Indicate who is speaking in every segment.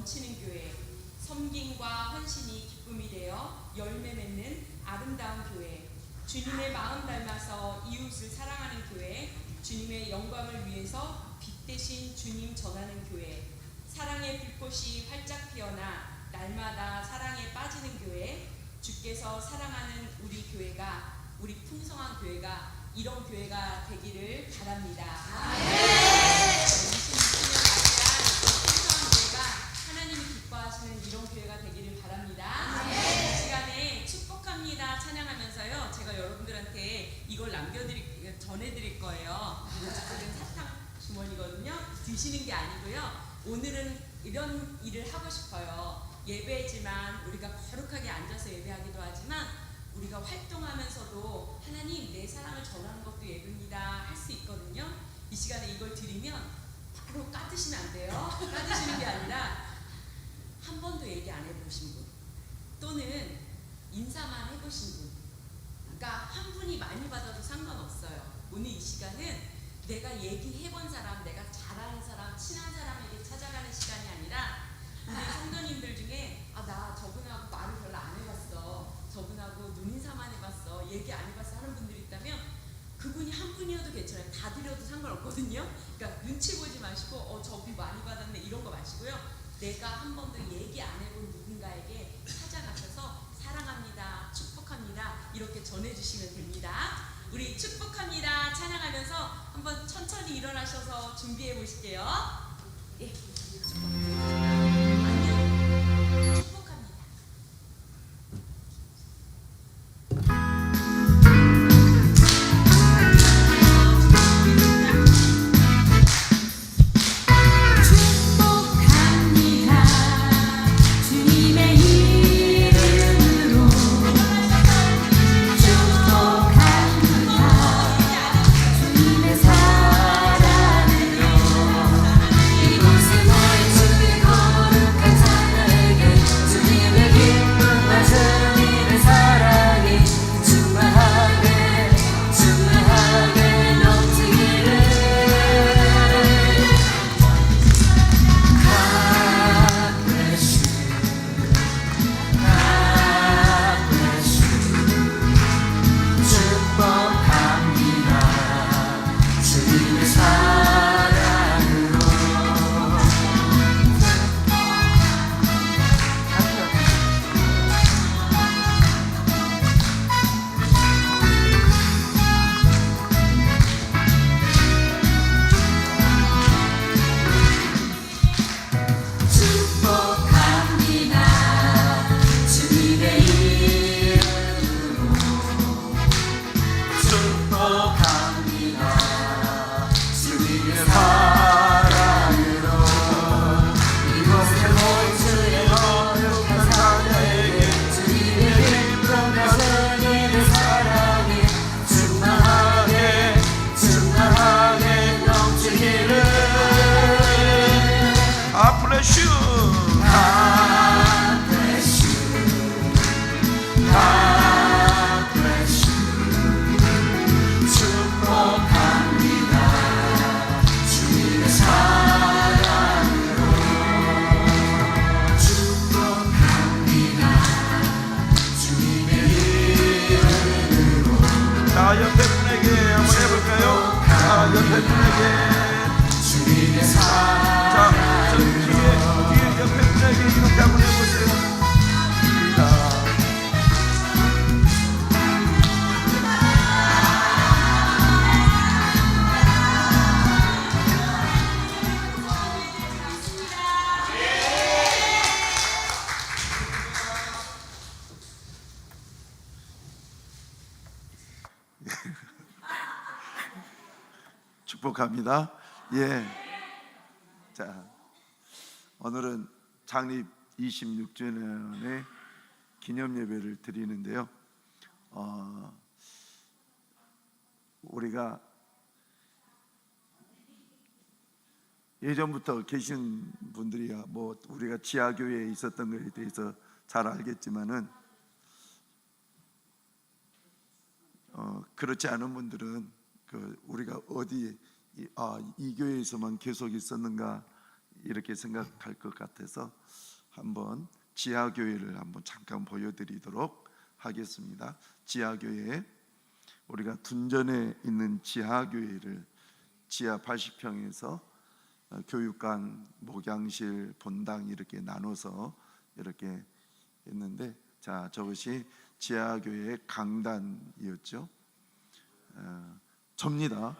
Speaker 1: 넘치는 교회, 섬김과 헌신이 기쁨이 되어 열매 맺는 아름다운 교회, 주님의 마음 닮아서 이웃을 사랑하는 교회, 주님의 영광을 위해서 빛 대신 주님 전하는 교회, 사랑의 불꽃이 활짝 피어나 날마다 사랑에 빠지는 교회, 주께서 사랑하는 우리 교회가, 우리 풍성한 교회가 이런 교회가 되기를 바랍니다. 아멘. 26주년 맞이한 풍성한 교회가 하나님이 기뻐하시는 이런 교회가 되기를 바랍니다. 아멘. 이 시간에 축복합니다 찬양하면서요, 제가 여러분들한테 이걸 전해드릴 거예요. 작은 사탕 주머니거든요. 드시는 게 아니고요. 오늘은 이런 일을 하고 싶어요. 예배지만 우리가 거룩하게 앉아서 예배하기도 하지만 우리가 활동하면서도 하나님 내 사랑을 전하는 것도 예배입니다 할 수 있거든요. 이 시간에 이걸 드리면 바로 까드시면 안 돼요. 까드시는 게 아니라 한 번도 얘기 안 해보신 분 또는 인사만 해보신 분, 그러니까 한 분이 많이 받아도 상관없어요. 오늘 이 시간은 내가 얘기해본 사람, 내가 잘 아는 사람, 친한 사람에게 찾아가는 시간이 아니라 우리 성도님들 중에 나 저분하고 말을 별로 안 해봤어, 저분하고 눈인사만 해봤어, 얘기 안 해봤어 하는 분들이 있다면 그분이 한 분이어도 괜찮아요. 다 드려도 상관없거든요. 그러니까 눈치 보지 마시고 저분 많이 받았네 이런 거 마시고요. 내가 한 번도 얘기 안 해본 누군가에게 찾아가셔서 사랑합니다, 축복합니다 이렇게 전해주시면 됩니다. 우리 축복합니다 찬양하면서 한번 천천히 일어나셔서 준비해 보실게요. 예, 축복합니다. 안녕. 축복합니다.
Speaker 2: 축복합니다. 예. 자, 오늘은 창립 26주년의 기념 예배를 드리는데요. 우리가 예전부터 계신 분들이 우리가 지하교회에 있었던 것에 대해서 잘 알겠지만은 그렇지 않은 분들은 우리가 어디 이 교회에서만 계속 있었는가 이렇게 생각할 것 같아서 한번 지하교회를 한번 잠깐 보여드리도록 하겠습니다. 지하교회, 우리가 둔전에 있는 지하교회를 지하 80평에서 교육관, 목양실, 본당 이렇게 나눠서 이렇게 했는데, 자, 저것이 지하교회의 강단이었죠. 접니다.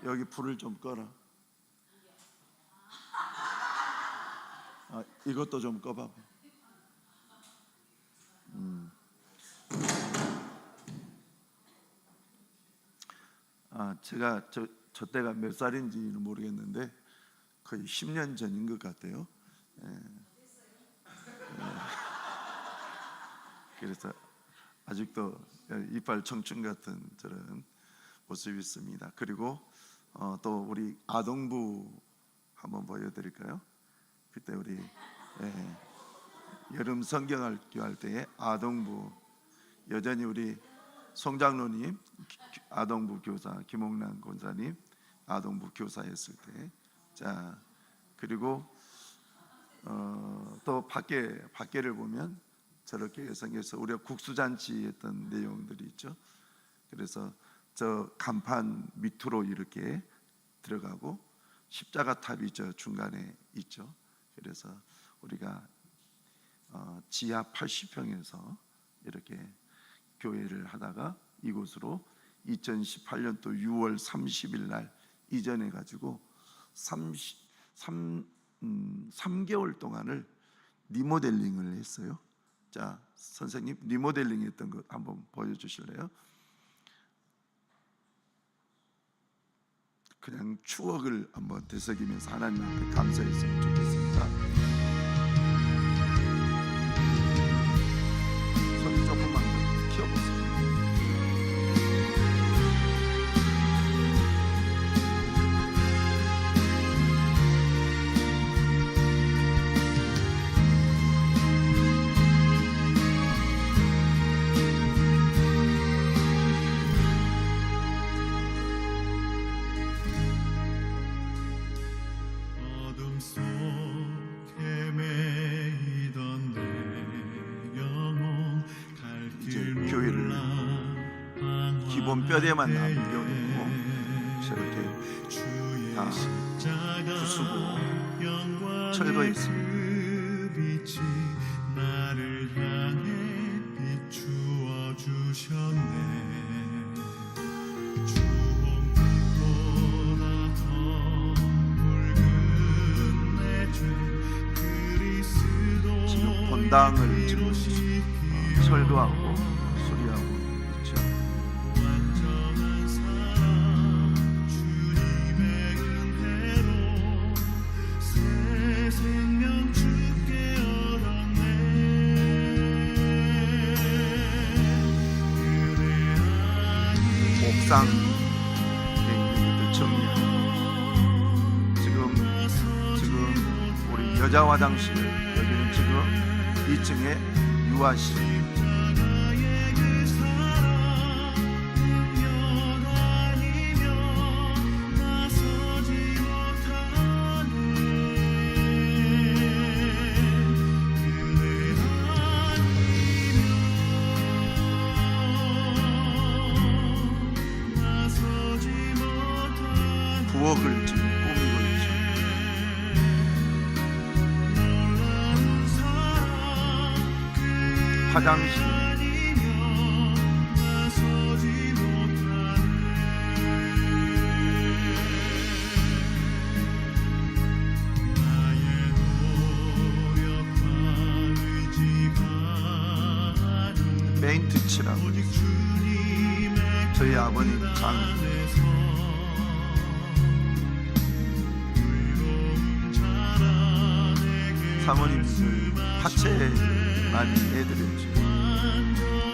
Speaker 2: 여기 불을 좀 꺼라. 이것도 좀 꺼봐. 제가 저 때가 몇 살인지는 모르겠는데 거의 10년 전인 것 같아요. 그래서 아직도 이빨 청춘 같은 저런 모습이 있습니다. 그리고 또 우리 아동부 한번 보여드릴까요? 그때 우리 여름 성경학교 할 때에 아동부, 여전히 우리 송장로님 아동부 교사, 김홍란 권사님 아동부 교사였을 때, 자, 그리고 또 밖에를 보면 저렇게 생겨서 우리가 국수잔치 했던 내용들이 있죠. 그래서 저 간판 밑으로 이렇게 들어가고 십자가 탑이 저 중간에 있죠. 그래서 우리가 지하 80평에서 이렇게 교회를 하다가 이곳으로 2018년도 6월 30일 날 이전해 가지고 3개월 동안을 리모델링을 했어요. 자, 선생님 리모델링 했던 것 한번 보여주실래요? 그냥 추억을 한번 되새기면서 하나님 앞에 감사했으면 좋겠습니다. 손 조금만 더 키워보세요. 기본 뼈대만 남겨놓고 저렇게 다 부수고 철거했습니다.
Speaker 3: 나를 향해 비추어 주셨네. 주홍빛보다 더 붉은 내 죄 그리스도.
Speaker 2: 지금 본당을 지금 철거하고 수리하고 있죠. 옥상에 있는 것들 정리하고 지금 우리 여자 화장실, 여기는 지금 2층에 유아실, 부엌을 지금 꾸미고 있죠. 화장실, 페인트 칠하고 저희 아버님 장, 사모님들 하체 많이 해드렸죠.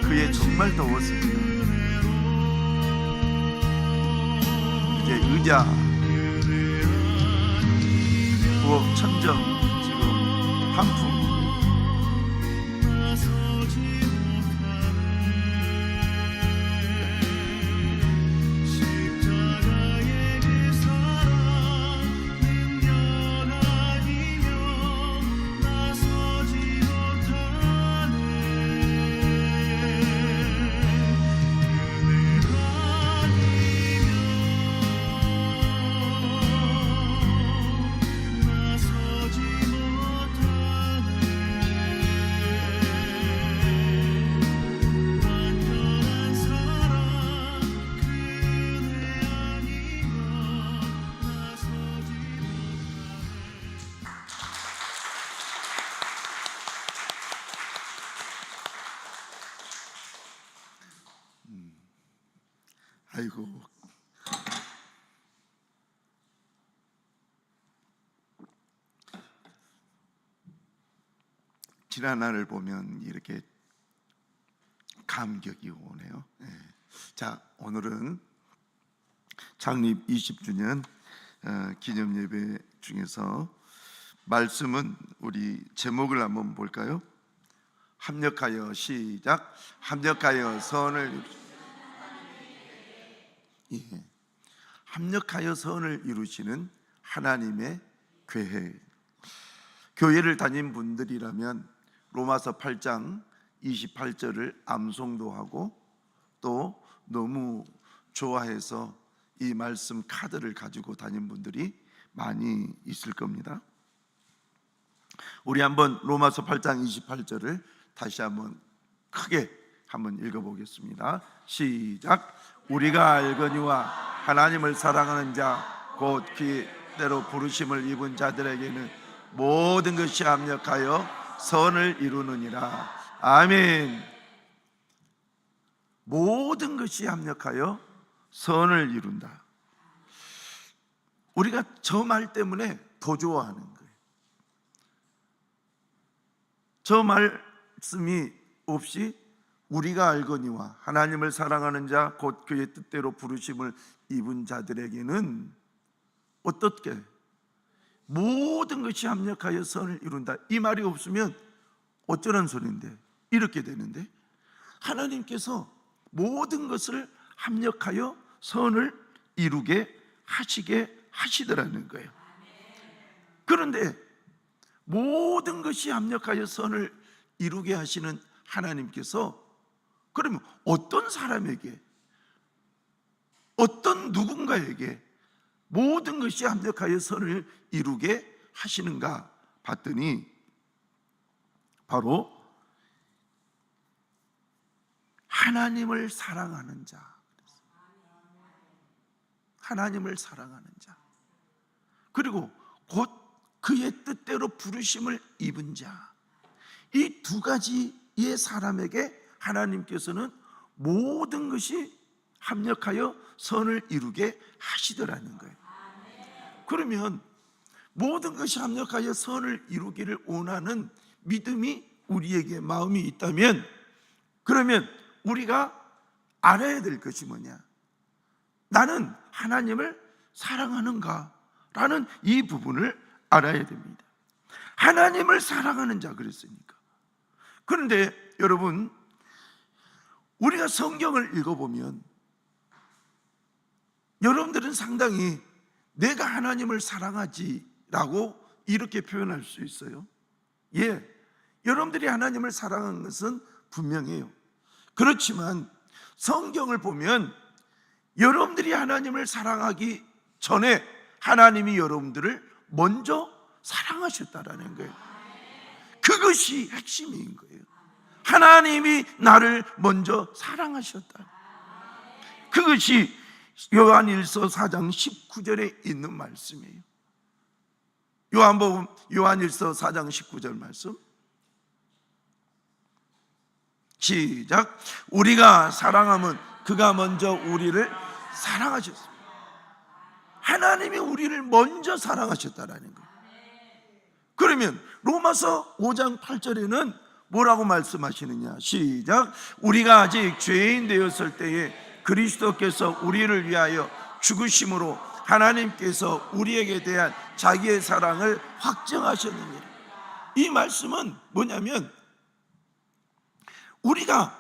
Speaker 2: 그에 정말 더웠습니다. 이제 의자, 부엌 천정 지금 환풍, 아이고. 지난날을 보면 이렇게 감격이 오네요. 자, 오늘은 창립 20주년 기념 예배 중에서 말씀은 우리 제목을 한번 볼까요? 합력하여 시작. 합력하여 선을 합력하여 선을 이루시는 하나님의 계획. 교회를 다닌 분들이라면 로마서 8장 28절을 암송도 하고 또 너무 좋아해서 이 말씀 카드를 가지고 다닌 분들이 많이 있을 겁니다. 우리 한번 로마서 8장 28절을 다시 한번 크게 한번 읽어보겠습니다. 시작. 우리가 알거니와 하나님을 사랑하는 자 곧 그대로 부르심을 입은 자들에게는 모든 것이 합력하여 선을 이루느니라. 아멘. 모든 것이 합력하여 선을 이룬다. 우리가 저 말 때문에 더 좋아하는 거예요. 저 말씀이 없이 우리가 알거니와 하나님을 사랑하는 자 곧 그의 뜻대로 부르심을 입은 자들에게는 어떻게 모든 것이 합력하여 선을 이룬다. 이 말이 없으면 어쩌란 소리인데, 이렇게 되는데 하나님께서 모든 것을 합력하여 선을 이루게 하시게 하시더라는 거예요. 그런데 모든 것이 합력하여 선을 이루게 하시는 하나님께서 그러면 어떤 사람에게, 어떤 누군가에게 모든 것이 합력하여 선을 이루게 하시는가 봤더니 바로 하나님을 사랑하는 자, 하나님을 사랑하는 자, 그리고 곧 그의 뜻대로 부르심을 입은 자, 이 두 가지의 사람에게 하나님께서는 모든 것이 합력하여 선을 이루게 하시더라는 거예요. 그러면 모든 것이 합력하여 선을 이루기를 원하는 믿음이 우리에게 마음이 있다면, 그러면 우리가 알아야 될 것이 뭐냐? 나는 하나님을 사랑하는가? 라는 이 부분을 알아야 됩니다. 하나님을 사랑하는 자 그랬으니까. 그런데 여러분, 우리가 성경을 읽어보면 여러분들은 상당히 내가 하나님을 사랑하지라고 이렇게 표현할 수 있어요. 예, 여러분들이 하나님을 사랑하는 것은 분명해요. 그렇지만 성경을 보면 여러분들이 하나님을 사랑하기 전에 하나님이 여러분들을 먼저 사랑하셨다라는 거예요. 그것이 핵심인 거예요. 하나님이 나를 먼저 사랑하셨다. 그것이 요한일서 4장 19절에 있는 말씀이에요. 요한복음 요한일서 4장 19절 말씀 시작. 우리가 사랑함은 그가 먼저 우리를 사랑하셨습니다. 하나님이 우리를 먼저 사랑하셨다라는 거예요. 그러면 로마서 5장 8절에는 뭐라고 말씀하시느냐? 시작. 우리가 아직 죄인 되었을 때에 그리스도께서 우리를 위하여 죽으심으로 하나님께서 우리에게 대한 자기의 사랑을 확증하셨느니라. 이 말씀은 뭐냐면 우리가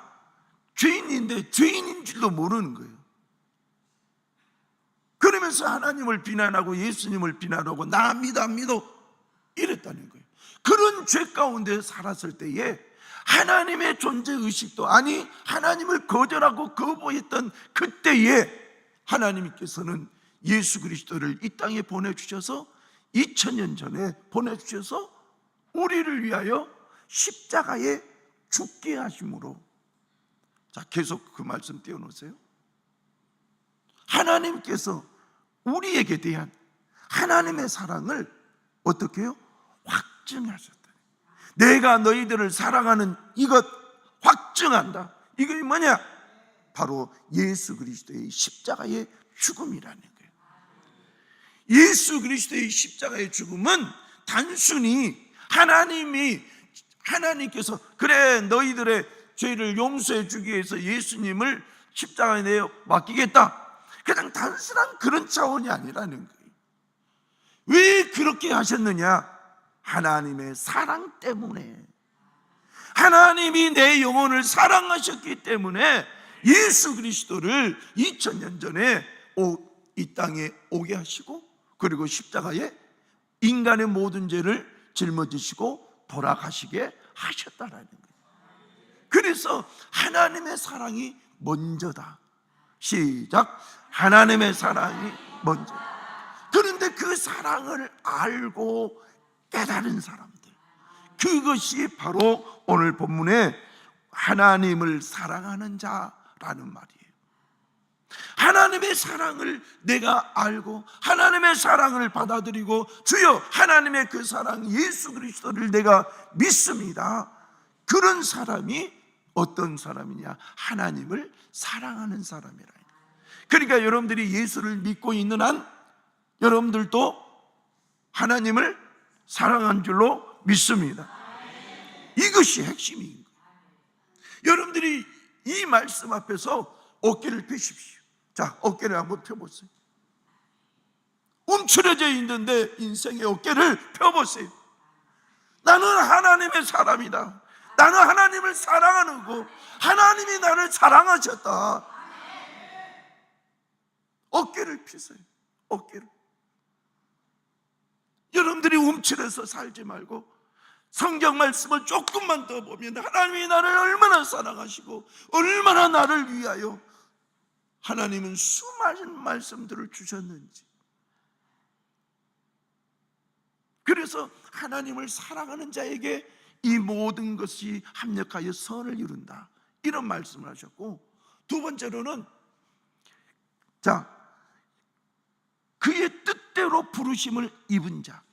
Speaker 2: 죄인인데 죄인인 줄도 모르는 거예요. 그러면서 하나님을 비난하고 예수님을 비난하고 나 안 믿어 안 믿어 이랬다는 거예요. 그런 죄 가운데 살았을 때에 하나님의 존재의식도 아니 하나님을 거절하고 거부했던 그때에 하나님께서는 예수 그리스도를 이 땅에 보내주셔서 2000년 전에 보내주셔서 우리를 위하여 십자가에 죽게 하심으로, 자 계속 그 말씀 띄워놓으세요. 하나님께서 우리에게 대한 하나님의 사랑을 어떻게 해요? 확증하셨다. 내가 너희들을 사랑하는 이것 확증한다. 이게 뭐냐? 바로 예수 그리스도의 십자가의 죽음이라는 거예요. 예수 그리스도의 십자가의 죽음은 단순히 하나님께서 그래 너희들의 죄를 용서해 주기 위해서 예수님을 십자가에 내어 맡기겠다, 그냥 단순한 그런 차원이 아니라는 거예요. 왜 그렇게 하셨느냐? 하나님의 사랑 때문에. 하나님이 내 영혼을 사랑하셨기 때문에 예수 그리스도를 2000년 전에 이 땅에 오게 하시고, 그리고 십자가에 인간의 모든 죄를 짊어지시고 돌아가시게 하셨다라는 거예요. 그래서 하나님의 사랑이 먼저다. 시작. 하나님의 사랑이 먼저. 그런데 그 사랑을 알고 깨달은 사람들, 그것이 바로 오늘 본문에 하나님을 사랑하는 자라는 말이에요. 하나님의 사랑을 내가 알고 하나님의 사랑을 받아들이고, 주여 하나님의 그 사랑 예수 그리스도를 내가 믿습니다. 그런 사람이 어떤 사람이냐? 하나님을 사랑하는 사람이라. 그러니까 여러분들이 예수를 믿고 있는 한 여러분들도 하나님을 사랑한 줄로 믿습니다. 이것이 핵심인 거예요. 여러분들이 이 말씀 앞에서 어깨를 펴십시오. 자, 어깨를 한번 펴보세요. 움츠러져 있는데 인생의 어깨를 펴보세요. 나는 하나님의 사람이다. 나는 하나님을 사랑하는 거, 하나님이 나를 사랑하셨다. 어깨를 펴세요. 어깨를. 여러분들이 움츠려서 살지 말고 성경 말씀을 조금만 더 보면 하나님이 나를 얼마나 사랑하시고 얼마나 나를 위하여 하나님은 수많은 말씀들을 주셨는지. 그래서 하나님을 사랑하는 자에게 이 모든 것이 합력하여 선을 이룬다, 이런 말씀을 하셨고, 두 번째로는 자, 그의 뜻대로 부르심을 입은 자.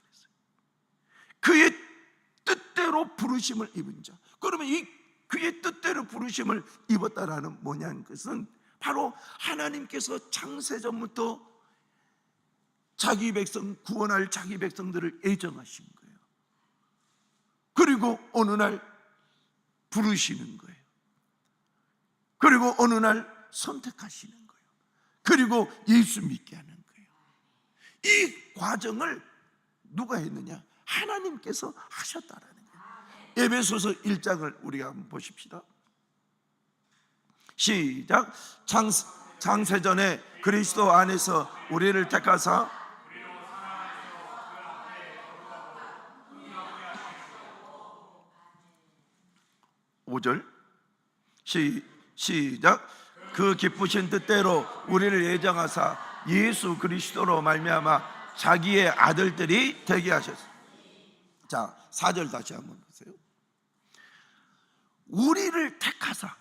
Speaker 2: 그의 뜻대로 부르심을 입은 자. 그러면 이 그의 뜻대로 부르심을 입었다라는 뭐냐는 것은 바로 하나님께서 창세전부터 자기 백성, 구원할 자기 백성들을 애정하신 거예요. 그리고 어느 날 부르시는 거예요. 그리고 어느 날 선택하시는 거예요. 그리고 예수 믿게 하는 거예요. 이 과정을 누가 했느냐? 하나님께서 하셨다라는 거예요. 에베소서 1장을 우리가 한번 보십시다. 시작. 창세전에 그리스도 안에서 우리를 택하사 5절 시작. 그 기쁘신 뜻대로 우리를 예정하사 예수 그리스도로 말미암아 자기의 아들들이 되게 하셨습니다. 자, 4절 다시 한번 보세요. 우리를 택하사,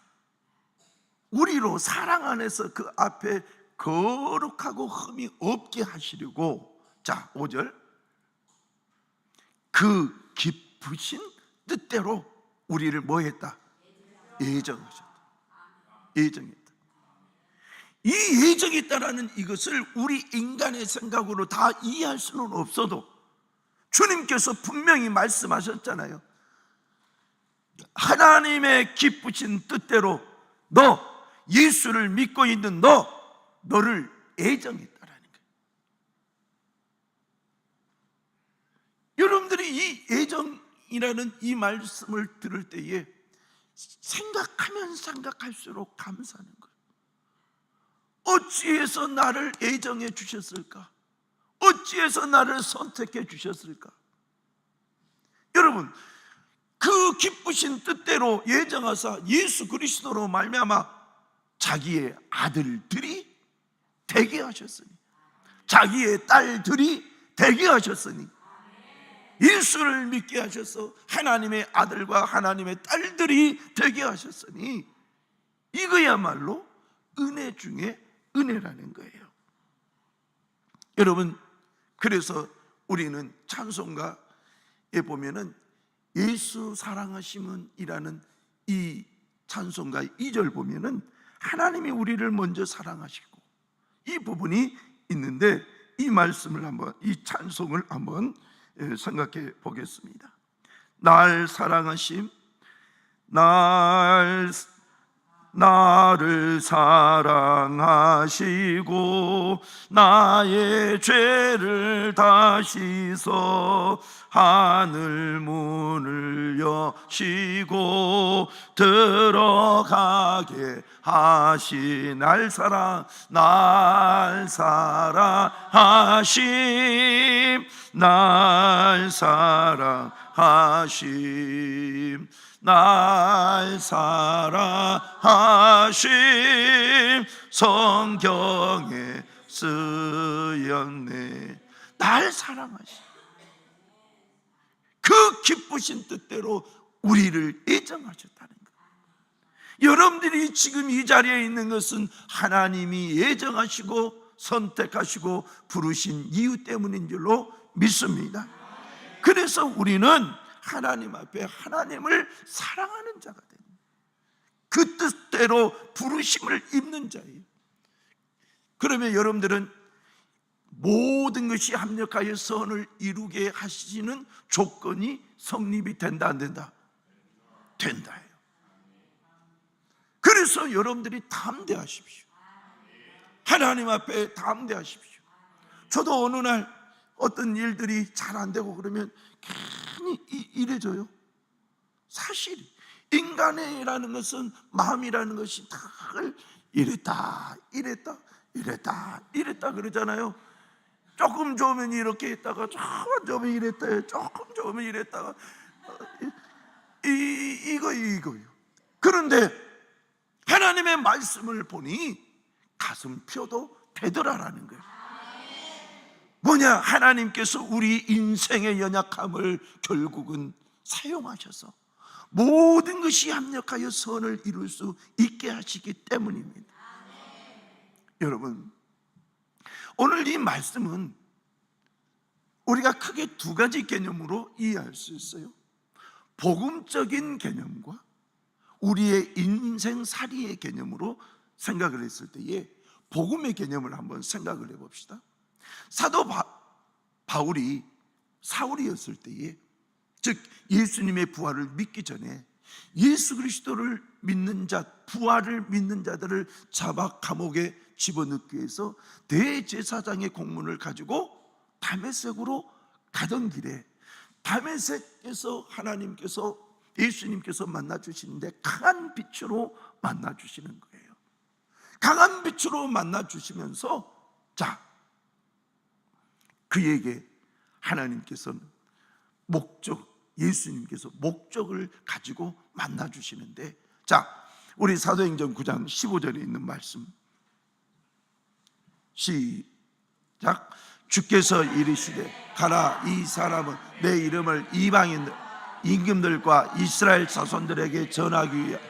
Speaker 2: 우리로 사랑 안에서 그 앞에 거룩하고 흠이 없게 하시려고. 자, 5절. 그 기쁘신 뜻대로 우리를 뭐 했다? 예정하셨다. 예정했다. 이 예정했다라는 이것을 우리 인간의 생각으로 다 이해할 수는 없어도 주님께서 분명히 말씀하셨잖아요. 하나님의 기쁘신 뜻대로 너, 예수를 믿고 있는 너를 애정했다라는 거예요. 여러분들이 이 애정이라는 이 말씀을 들을 때에 생각하면 생각할수록 감사하는 거예요. 어찌해서 나를 애정해 주셨을까? 어찌해서 나를 선택해 주셨을까? 여러분, 그 기쁘신 뜻대로 예정하사 예수 그리스도로 말미암아 자기의 아들들이 되게 하셨으니, 자기의 딸들이 되게 하셨으니, 예수를 믿게 하셔서 하나님의 아들과 하나님의 딸들이 되게 하셨으니, 이거야말로 은혜 중에 은혜라는 거예요. 여러분, 그래서 우리는 찬송가에 보면은 예수 사랑하심은 이라는 이 찬송가 2절 보면은 하나님이 우리를 먼저 사랑하시고 이 부분이 있는데, 이 말씀을 한번, 이 찬송을 한번 생각해 보겠습니다. 날 사랑하심, 나를 사랑하시고 나의 죄를 다 씻어 하늘 문을 여시고 들어가게 하신 날 사랑하심, 날 사랑하심, 날 사랑하심, 성경에 쓰였네. 날 사랑하심, 그 기쁘신 뜻대로 우리를 애정하셨다는 것. 여러분들이 지금 이 자리에 있는 것은 하나님이 애정하시고 선택하시고 부르신 이유 때문인 줄로 믿습니다. 그래서 우리는 하나님 앞에 하나님을 사랑하는 자가 됩니다. 그 뜻대로 부르심을 입는 자예요. 그러면 여러분들은 모든 것이 합력하여 선을 이루게 하시는 조건이 성립이 된다, 안 된다? 된다예요. 그래서 여러분들이 담대하십시오. 하나님 앞에 담대하십시오. 저도 어느 날 어떤 일들이 잘 안 되고 그러면 괜히 이래져요. 사실 인간이라는 것은, 마음이라는 것이 다 이랬다 그러잖아요. 조금 좋으면 이렇게 했다가 조금 좋으면 이랬다, 조금 좋으면 이랬다가 이거예요. 그런데 하나님의 말씀을 보니 가슴 펴도 되더라라는 거예요. 뭐냐? 하나님께서 우리 인생의 연약함을 결국은 사용하셔서 모든 것이 합력하여 선을 이룰 수 있게 하시기 때문입니다. 여러분, 오늘 이 말씀은 우리가 크게 두 가지 개념으로 이해할 수 있어요. 복음적인 개념과 우리의 인생살이의 개념으로 생각을 했을 때에 복음의 개념을 한번 생각을 해봅시다. 사도 바울이 사울이었을 때에, 즉 예수님의 부활을 믿기 전에 예수 그리스도를 믿는 자, 부활을 믿는 자들을 잡아 감옥에 집어넣기 위해서 대제사장의 공문을 가지고 다메섹으로 가던 길에 다메섹에서 하나님께서, 예수님께서 만나주시는데 강한 빛으로 만나주시는 거예요. 강한 빛으로 만나주시면서 그에게 하나님께서는 예수님께서 목적을 가지고 만나주시는데, 우리 사도행전 9장 15절에 있는 말씀 시작. 주께서 이르시되 가라, 이 사람은 내 이름을 이방인 임금들과 이스라엘 자손들에게 전하기 위하여.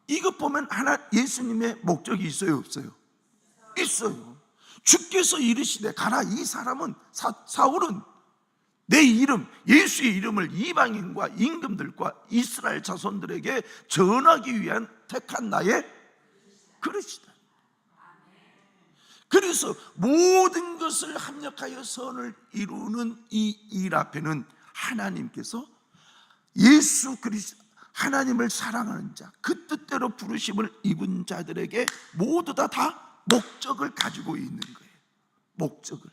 Speaker 2: 이것 보면 예수님의 목적이 있어요, 없어요? 있어요. 주께서 이르시되 가라, 이 사람은 사울은 내 이름, 예수의 이름을 이방인과 임금들과 이스라엘 자손들에게 전하기 위한 택한 나의 그릇이다. 그래서 모든 것을 합력하여 선을 이루는 이 일 앞에는 하나님께서 예수 그리스도, 하나님을 사랑하는 자, 그 뜻대로 부르심을 입은 자들에게 모두 다 목적을 가지고 있는 거예요. 목적을.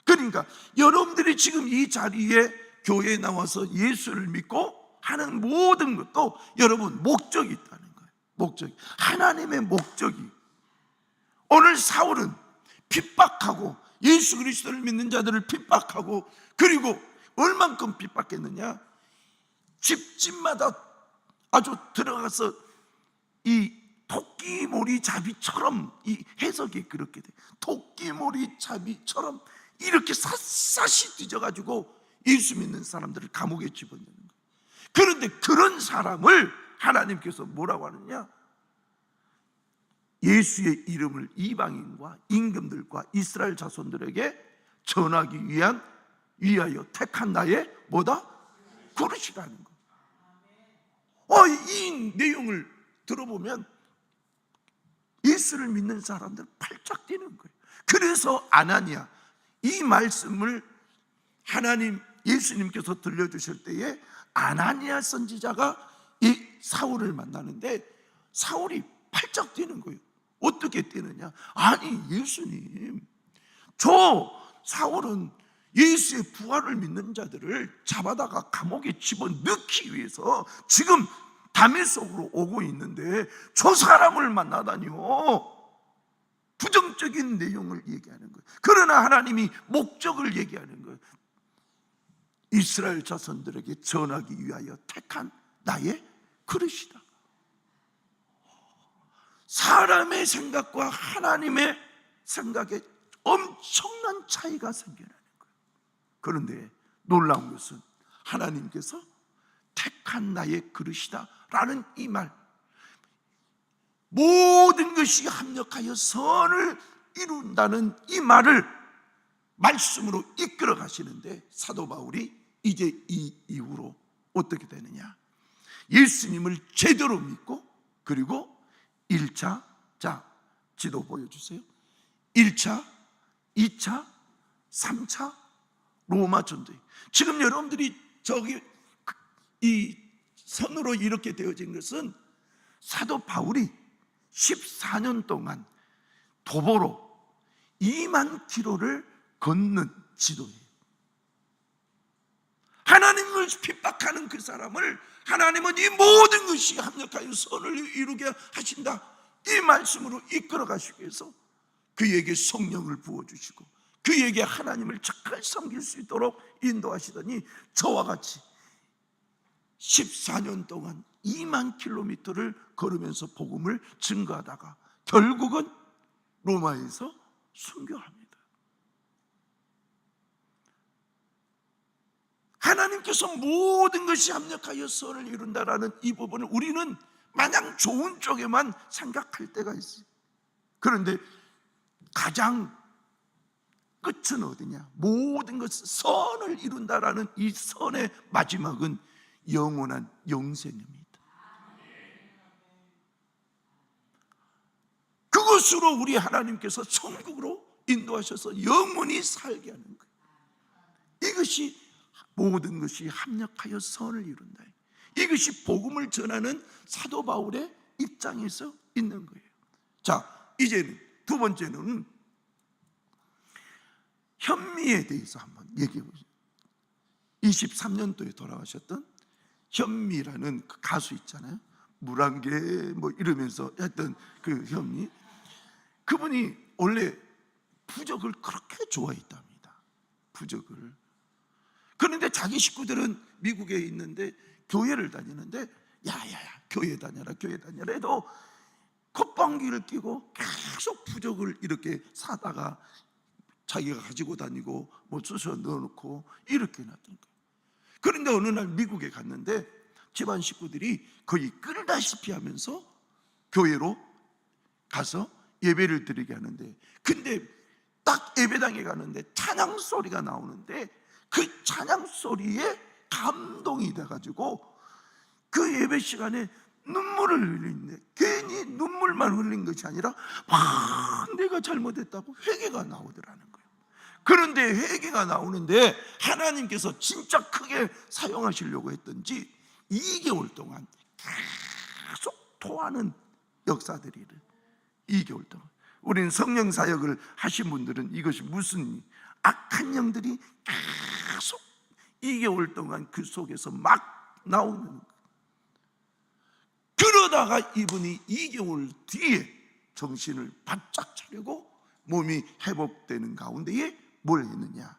Speaker 2: 그러니까 여러분들이 지금 이 자리에 교회에 나와서 예수를 믿고 하는 모든 것도 여러분 목적이 있다는 거예요. 목적이. 하나님의 목적이. 오늘 사울은 핍박하고 예수 그리스도를 믿는 자들을 핍박하고, 그리고 얼만큼 핍박했느냐? 집집마다 아주 들어가서 이 토끼몰이 잡이처럼, 이 해석이 그렇게 돼. 토끼몰이 잡이처럼 이렇게 샅샅이 뒤져가지고 예수 믿는 사람들을 감옥에 집어넣는 거예요. 그런데 그런 사람을 하나님께서 뭐라고 하느냐? 예수의 이름을 이방인과 임금들과 이스라엘 자손들에게 전하기 위하여 택한 나의 뭐다? 그릇이라는 거. 이 내용을 들어보면 예수를 믿는 사람들 팔짝 뛰는 거예요. 그래서 아나니아, 이 말씀을 하나님 예수님께서 들려주실 때에 아나니아 선지자가 이 사울을 만나는데 사울이 팔짝 뛰는 거예요. 어떻게 뛰느냐? 아니 예수님, 저 사울은 예수의 부활을 믿는 자들을 잡아다가 감옥에 집어넣기 위해서 지금 다메섹으로 오고 있는데 저 사람을 만나다니요. 부정적인 내용을 얘기하는 거예요. 그러나 하나님이 목적을 얘기하는 거예요. 이스라엘 자손들에게 전하기 위하여 택한 나의 그릇이다. 사람의 생각과 하나님의 생각에 엄청난 차이가 생겨나는 거예요. 그런데 놀라운 것은 하나님께서 택한 나의 그릇이다 라는 이 말, 모든 것이 합력하여 선을 이룬다는 이 말을 말씀으로 이끌어 가시는데, 사도 바울이 이제 이 이후로 어떻게 되느냐? 예수님을 제대로 믿고, 그리고 1차, 자 지도 보여주세요. 1차, 2차, 3차 로마 전쟁. 지금 여러분들이 저기 이 선으로 이렇게 되어진 것은 사도 바울이 14년 동안 도보로 2만 킬로를 걷는 지도예요. 하나님을 핍박하는 그 사람을 하나님은 이 모든 것이 합력하여 선을 이루게 하신다, 이 말씀으로 이끌어 가시기 위해서 그에게 성령을 부어주시고 그에게 하나님을 잘 섬길 수 있도록 인도하시더니 저와 같이 14년 동안 2만 킬로미터를 걸으면서 복음을 증거하다가 결국은 로마에서 순교합니다. 하나님께서 모든 것이 합력하여 선을 이룬다라는 이 부분을 우리는 마냥 좋은 쪽에만 생각할 때가 있어요. 그런데 가장 끝은 어디냐? 모든 것은 선을 이룬다라는 이 선의 마지막은 영원한 영생입니다. 그것으로 우리 하나님께서 천국으로 인도하셔서 영원히 살게 하는 거예요. 이것이 모든 것이 합력하여 선을 이룬다. 이것이 복음을 전하는 사도 바울의 입장에서 있는 거예요. 자, 이제는 두 번째는 현미에 대해서 한번 얘기해 보죠. 23년도에 돌아가셨던 현미라는 그 가수 있잖아요. 물안개 뭐 이러면서 했던 그 현미, 그분이 원래 부적을 그렇게 좋아했답니다. 부적을. 그런데 자기 식구들은 미국에 있는데 교회를 다니는데 야야야 교회 다녀라 교회 다녀라 해도 콧방귀를 끼고 계속 부적을 이렇게 사다가 자기가 가지고 다니고 뭐 쑤셔 넣어놓고 이렇게 놨던 거예요. 그런데 어느 날 미국에 갔는데 집안 식구들이 거의 끓다시피 하면서 교회로 가서 예배를 드리게 하는데, 근데 딱 예배당에 가는데 찬양 소리가 나오는데 그 찬양 소리에 감동이 돼가지고 그 예배 시간에 눈물을 흘리는데, 괜히 눈물만 흘린 것이 아니라 내가 잘못했다고 회개가 나오더라는 거예요. 그런데 회개가 나오는데 하나님께서 진짜 크게 사용하시려고 했던지 2개월 동안 계속 토하는 역사들이 2개월 동안. 우리는 성령 사역을 하신 분들은 이것이 무슨 악한 영들이 계속 2개월 동안 그 속에서 막 나오는 거예요. 그러다가 이분이 2개월 뒤에 정신을 바짝 차리고 몸이 회복되는 가운데에 뭘 했느냐,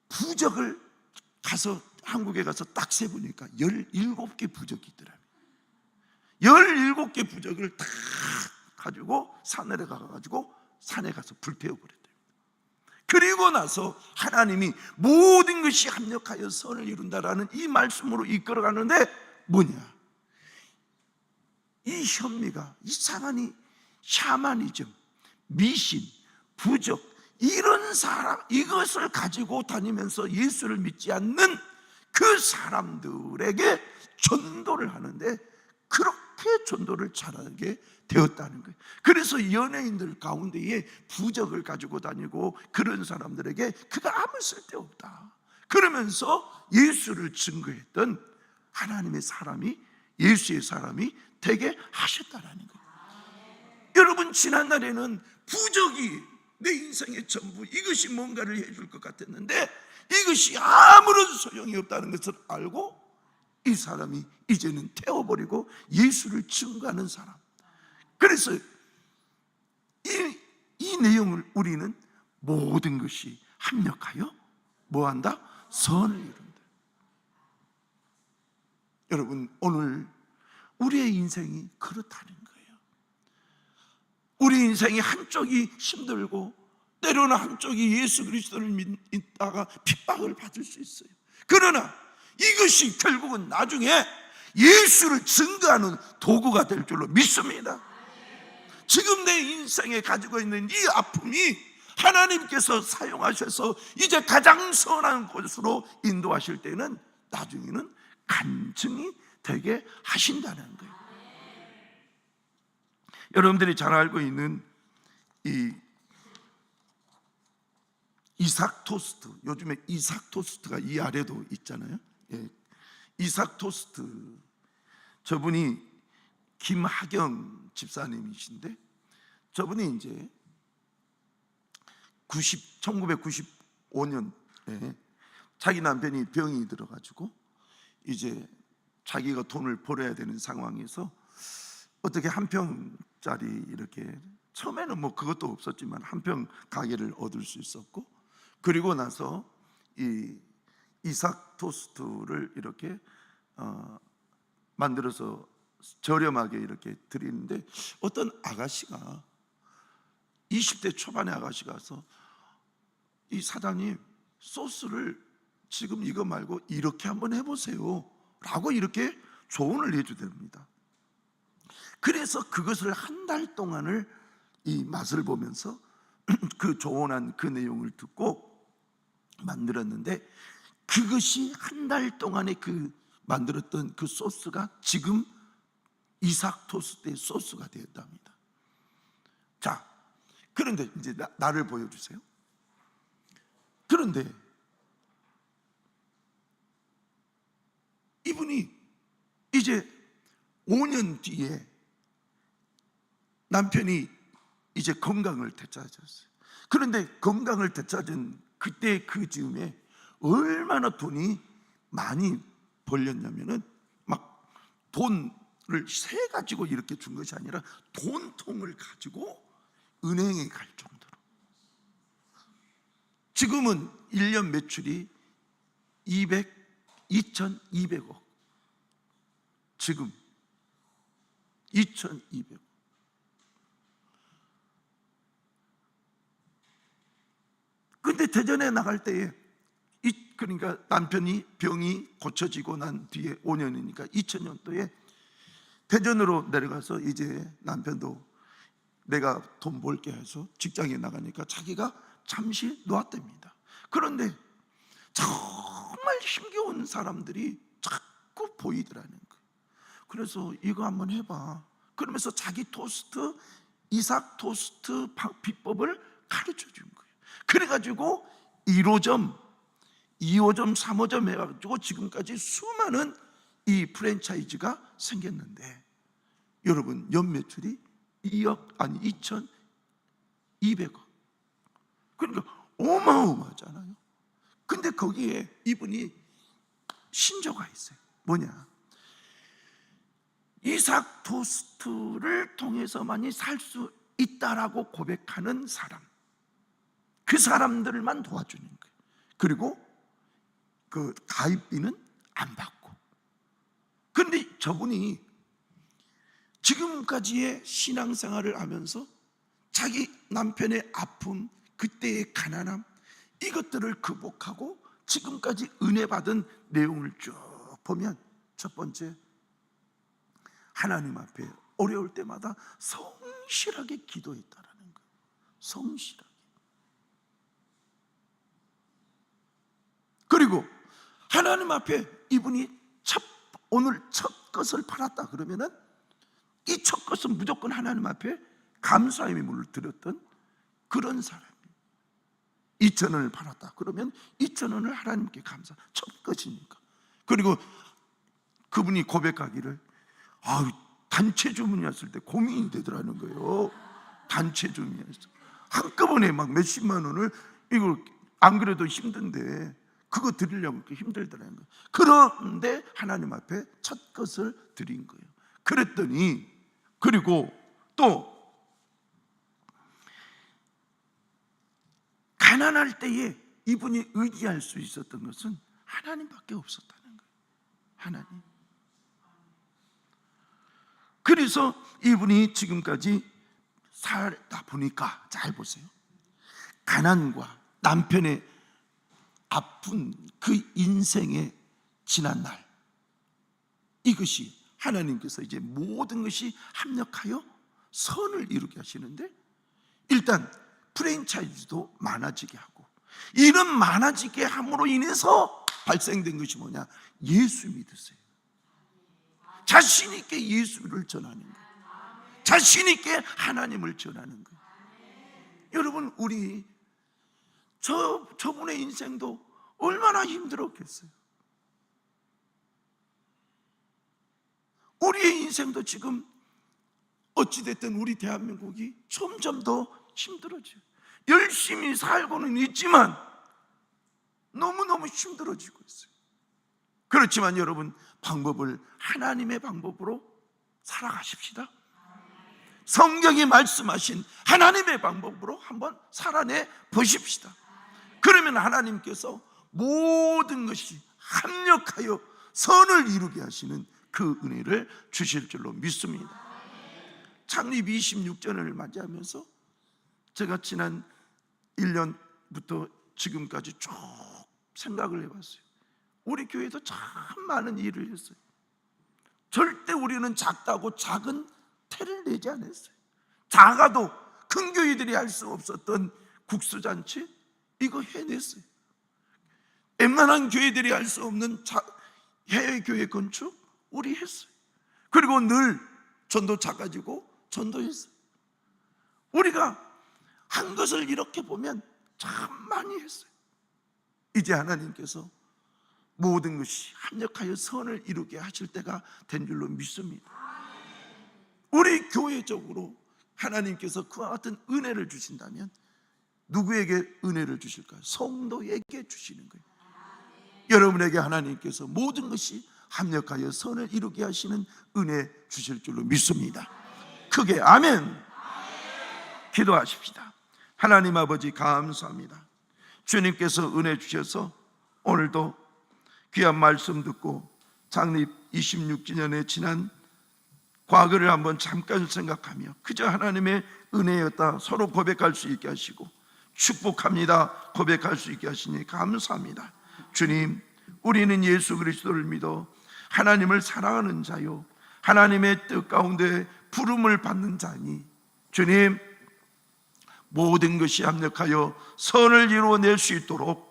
Speaker 2: 부적을 가서 한국에 가서 딱 세보니까 17개 부적이 있더라고요. 17개 부적을 다 가지고 산에 가가지고 산에 가서 불태워버렸대요. 그리고 나서 하나님이 모든 것이 합력하여 선을 이룬다라는 이 말씀으로 이끌어가는데 뭐냐, 이 현미가 이상하니 샤머니즘, 미신, 부적 이런 사람, 이것을 가지고 다니면서 예수를 믿지 않는 그 사람들에게 전도를 하는데 그렇게 전도를 잘하게 되었다는 거예요. 그래서 연예인들 가운데에 부적을 가지고 다니고 그런 사람들에게 그가 아무 쓸데없다 그러면서 예수를 증거했던 하나님의 사람이, 예수의 사람이 되게 하셨다라는 거예요. 여러분, 지난날에는 부적이 내 인생의 전부, 이것이 뭔가를 해줄 것 같았는데 이것이 아무런 소용이 없다는 것을 알고 이 사람이 이제는 태워버리고 예수를 증거하는 사람. 그래서 이 내용을 우리는 모든 것이 합력하여 뭐한다? 선을 이룬다. 여러분, 오늘 우리의 인생이 그렇다는 거예요. 우리 인생이 한쪽이 힘들고 때로는 한쪽이 예수 그리스도를 믿다가 핍박을 받을 수 있어요. 그러나 이것이 결국은 나중에 예수를 증거하는 도구가 될 줄로 믿습니다. 지금 내 인생에 가지고 있는 이 아픔이 하나님께서 사용하셔서 이제 가장 선한 곳으로 인도하실 때는 나중에는 간증이 되게 하신다는 거예요. 여러분들이 잘 알고 있는 이 이삭 토스트, 요즘에 이삭 토스트가 이 아래도 있잖아요. 예. 이삭 토스트, 저분이 김하경 집사님이신데 저분이 이제 1995년에 자기 남편이 병이 들어가지고 이제 자기가 돈을 벌어야 되는 상황에서 어떻게 한 평짜리 이렇게, 처음에는 뭐 그것도 없었지만 한 평 가게를 얻을 수 있었고, 그리고 나서 이 이삭 토스트를 이렇게 만들어서 저렴하게 이렇게 드리는데 어떤 아가씨가 20대 초반의 아가씨가 와서 이 사장님 소스를 지금 이거 말고 이렇게 한번 해보세요 라고 이렇게 조언을 해주답니다. 그래서 그것을 한 달 동안을 이 맛을 보면서 그 조언한 그 내용을 듣고 만들었는데 그것이 한 달 동안에 그 만들었던 그 소스가 지금 이삭 토스트의 소스가 되었답니다. 자, 그런데 이제 나를 보여주세요. 그런데 이분이 이제 5년 뒤에 남편이 이제 건강을 되찾았어요. 그런데 건강을 되찾은 그때 그 즈음에 얼마나 돈이 많이 벌렸냐면은 막 돈을 세 가지고 이렇게 준 것이 아니라 돈통을 가지고 은행에 갈 정도로. 지금은 1년 매출이 2,200억. 지금 2,200억. 근데 대전에 나갈 때에 그러니까 남편이 병이 고쳐지고 난 뒤에 5년이니까 2000년도에 대전으로 내려가서 이제 남편도 내가 돈 벌게 해서 직장에 나가니까 자기가 잠시 놓았답니다. 그런데 정말 힘겨운 사람들이 자꾸 보이더라는 거예요. 그래서 이거 한번 해봐 그러면서 자기 토스트, 이삭 토스트 비법을 가르쳐 준 거예요. 그래가지고 1호점, 2호점, 3호점 해가지고 지금까지 수많은 이 프랜차이즈가 생겼는데 여러분 연매출이 2,200억. 그러니까 어마어마하잖아요. 근데 거기에 이분이 신조가 있어요. 뭐냐? 이삭 토스트를 통해서만이 살 수 있다라고 고백하는 사람, 그 사람들만 도와주는 거예요. 그리고 그 가입비는 안 받고. 그런데 저분이 지금까지의 신앙생활을 하면서 자기 남편의 아픔, 그때의 가난함, 이것들을 극복하고 지금까지 은혜 받은 내용을 쭉 보면 첫 번째, 하나님 앞에 어려울 때마다 성실하게 기도했다라는 거예요. 성실하게. 그리고 하나님 앞에 이분이 오늘 첫 것을 팔았다 그러면은 이 첫 것은 무조건 하나님 앞에 감사의 예물을 드렸던 그런 사람이 2,000원을 팔았다 그러면 2,000원을 하나님께 감사, 첫 것이니까. 그리고 그분이 고백하기를 단체 주문이었을 때 고민이 되더라는 거예요. 단체 주문이었어. 한꺼번에 막 몇십만 원을, 이거 안 그래도 힘든데 그거 드리려고 그렇게 힘들더라는 거예요. 그런데 하나님 앞에 첫 것을 드린 거예요. 그랬더니, 그리고 또 가난할 때에 이분이 의지할 수 있었던 것은 하나님밖에 없었다는 거예요. 하나님. 그래서 이분이 지금까지 살다 보니까, 잘 보세요, 가난과 남편의 아픈 그 인생의 지난 날, 이것이 하나님께서 이제 모든 것이 합력하여 선을 이루게 하시는데, 일단 프랜차이즈도 많아지게 하고, 이런 많아지게 함으로 인해서 발생된 것이 뭐냐? 예수 믿으세요. 자신 있게 예수를 전하는 거예요. 자신 있게 하나님을 전하는 거예요. 여러분, 우리 저분의 인생도 얼마나 힘들었겠어요. 우리의 인생도 지금 어찌됐든 우리 대한민국이 점점 더 힘들어져요. 열심히 살고는 있지만 너무너무 힘들어지고 있어요. 그렇지만 여러분, 방법을 하나님의 방법으로 살아가십시다. 성경이 말씀하신 하나님의 방법으로 한번 살아내 보십시다. 그러면 하나님께서 모든 것이 합력하여 선을 이루게 하시는 그 은혜를 주실 줄로 믿습니다. 창립 26주년을 맞이하면서 제가 지난 1년부터 지금까지 쭉 생각을 해봤어요. 우리 교회도 참 많은 일을 했어요. 절대 우리는 작다고 작은 태를 내지 않았어요. 작아도 큰 교회들이 할 수 없었던 국수잔치, 이거 해냈어요. 웬만한 교회들이 할 수 없는 해외 교회 건축, 우리 했어요. 그리고 늘 전도 작아지고 전도했어요. 우리가 한 것을 이렇게 보면 참 많이 했어요. 이제 하나님께서 모든 것이 합력하여 선을 이루게 하실 때가 된 줄로 믿습니다. 우리 교회적으로 하나님께서 그와 같은 은혜를 주신다면 누구에게 은혜를 주실까요? 성도에게 주시는 거예요. 여러분에게 하나님께서 모든 것이 합력하여 선을 이루게 하시는 은혜 주실 줄로 믿습니다. 크게 아멘. 기도하십시다. 하나님 아버지, 감사합니다. 주님께서 은혜 주셔서 오늘도 귀한 말씀 듣고 창립 26주년에 지난 과거를 한번 잠깐 생각하며 그저 하나님의 은혜였다 서로 고백할 수 있게 하시고, 축복합니다 고백할 수 있게 하시니 감사합니다. 주님, 우리는 예수 그리스도를 믿어 하나님을 사랑하는 자요, 하나님의 뜻 가운데 부름을 받는 자니, 주님, 모든 것이 합력하여 선을 이루어낼 수 있도록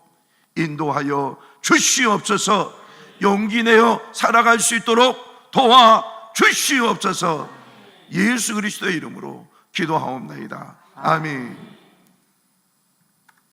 Speaker 2: 인도하여 주시옵소서. 용기 내어 살아갈 수 있도록 도와 주시옵소서. 예수 그리스도의 이름으로 기도하옵나이다. 아멘.